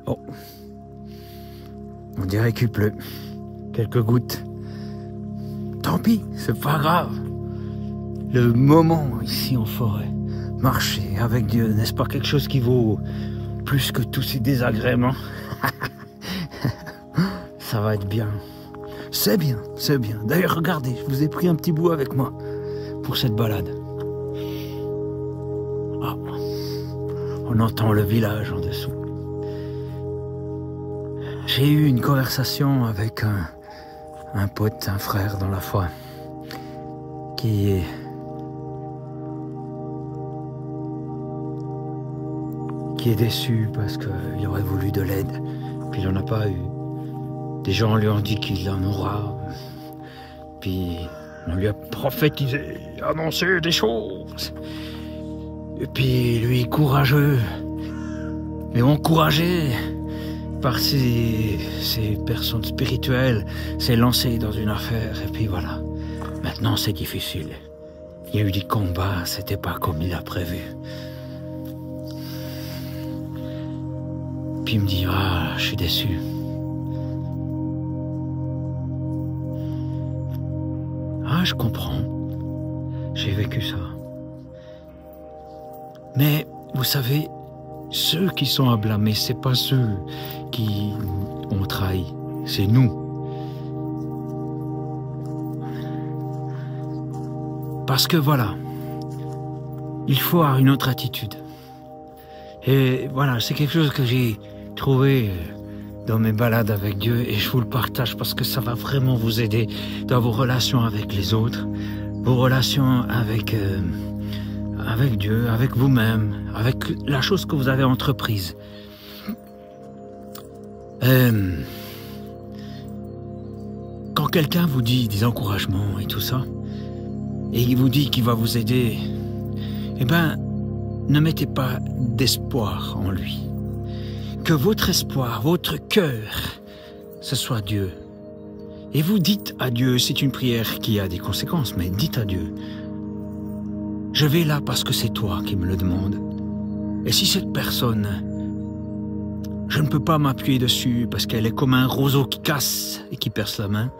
Oh. On dirait qu'il pleut. Quelques gouttes. Tant pis, c'est pas grave. Le moment ici en forêt, marcher avec Dieu, n'est-ce pas quelque chose qui vaut plus que tous ces désagréments? Ça va être bien. C'est bien, c'est bien. D'ailleurs, regardez, je vous ai pris un petit bout avec moi pour cette balade. Ah, on entend le village en dessous. J'ai eu une conversation avec un pote, un frère dans la foi, qui est déçu parce qu'il aurait voulu de l'aide, puis il n'en a pas eu. Des gens lui ont dit qu'il en aura, puis on lui a prophétisé, annoncé des choses. Et puis lui, courageux, mais encouragé par ces personnes spirituelles, s'est lancé dans une affaire, et puis voilà. Maintenant, c'est difficile. Il y a eu des combats, c'était pas comme il a prévu. Puis il me dit, ah, je suis déçu. Ah, je comprends. J'ai vécu ça. Mais, vous savez, ceux qui sont à blâmer, c'est pas ceux qui ont trahi, c'est nous. Parce que voilà, il faut avoir une autre attitude. Et voilà, c'est quelque chose que j'ai trouvé dans mes balades avec Dieu et je vous le partage parce que ça va vraiment vous aider dans vos relations avec les autres, vos relations avec Dieu, avec vous-même, avec la chose que vous avez entreprise. Quand quelqu'un vous dit des encouragements et tout ça, et il vous dit qu'il va vous aider, eh ben, ne mettez pas d'espoir en lui. Que votre espoir, votre cœur, ce soit Dieu. Et vous dites à Dieu, c'est une prière qui a des conséquences, mais dites à Dieu, je vais là parce que c'est toi qui me le demandes. Et si cette personne, je ne peux pas m'appuyer dessus parce qu'elle est comme un roseau qui casse et qui perce la main,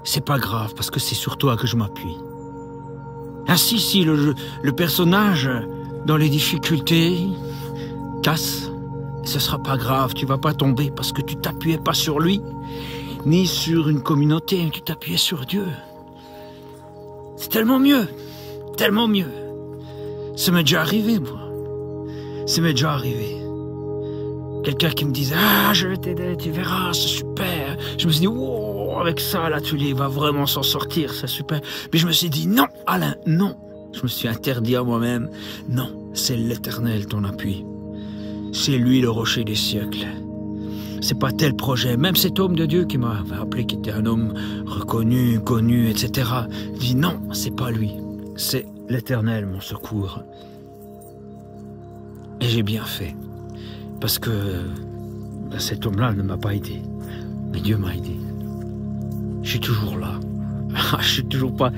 c'est pas grave parce que c'est sur toi que je m'appuie. Ainsi, si le personnage, dans les difficultés, casse, ce sera pas grave, tu vas pas tomber parce que tu t'appuyais pas sur lui, ni sur une communauté, tu t'appuyais sur Dieu. C'est tellement mieux, tellement mieux. Ça m'est déjà arrivé, moi. Ça m'est déjà arrivé. Quelqu'un qui me disait, ah, je vais t'aider, tu verras, c'est super. Je me suis dit, wow, avec ça, là, tu vas vraiment s'en sortir, c'est super. Mais je me suis dit, non, Alain, non. Je me suis interdit à moi-même, non, c'est l'Éternel ton appui. C'est lui le rocher des siècles. C'est pas tel projet. Même cet homme de Dieu qui m'a appelé, qui était un homme reconnu, connu, etc. dit non, c'est pas lui. C'est l'Éternel mon secours. Et j'ai bien fait. Parce que cet homme-là ne m'a pas aidé. Mais Dieu m'a aidé. Je suis toujours là. Je suis toujours pas...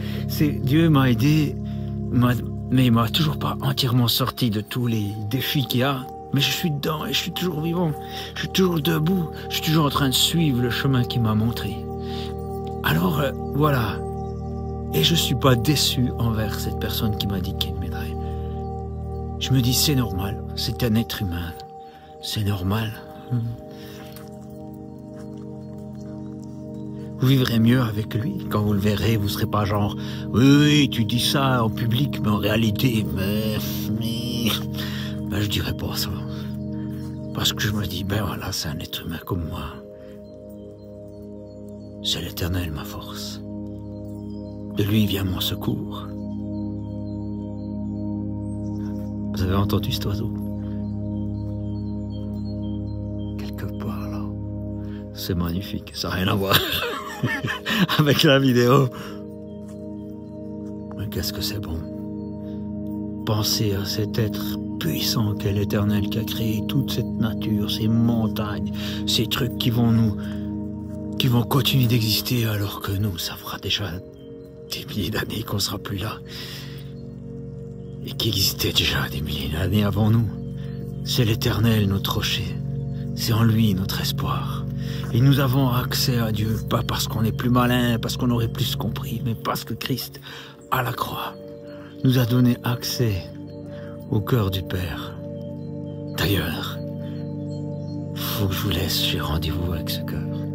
Dieu m'a aidé, mais il m'a toujours pas entièrement sorti de tous les défis qu'il y a. Mais je suis dedans et je suis toujours vivant. Je suis toujours debout. Je suis toujours en train de suivre le chemin qu'il m'a montré. Alors, voilà. Et je suis pas déçu envers cette personne qui m'a dit qu'il m'aiderait. Je me dis, c'est normal. C'est un être humain. C'est normal. Vous vivrez mieux avec lui. Quand vous le verrez, vous serez pas genre, oui, tu dis ça en public, mais en réalité, ben, je dirais pas ça. Parce que je me dis, ben voilà, c'est un être humain comme moi. C'est l'Éternel ma force. De lui vient mon secours. Vous avez entendu cet oiseau? Quelque part là. C'est magnifique, ça n'a rien à voir avec la vidéo. Mais qu'est-ce que c'est bon. Pensez à cet être puissant qu'est l'Éternel qui a créé toute cette nature, ces montagnes, ces trucs qui vont continuer d'exister alors que nous, ça fera déjà des milliers d'années qu'on sera plus là. Et qui existait déjà des milliers d'années avant nous. C'est l'Éternel, notre rocher. C'est en lui notre espoir. Et nous avons accès à Dieu, pas parce qu'on est plus malin, parce qu'on aurait plus compris, mais parce que Christ, à la croix, nous a donné accès au cœur du Père. D'ailleurs, faut que je vous laisse, j'ai rendez-vous avec ce cœur.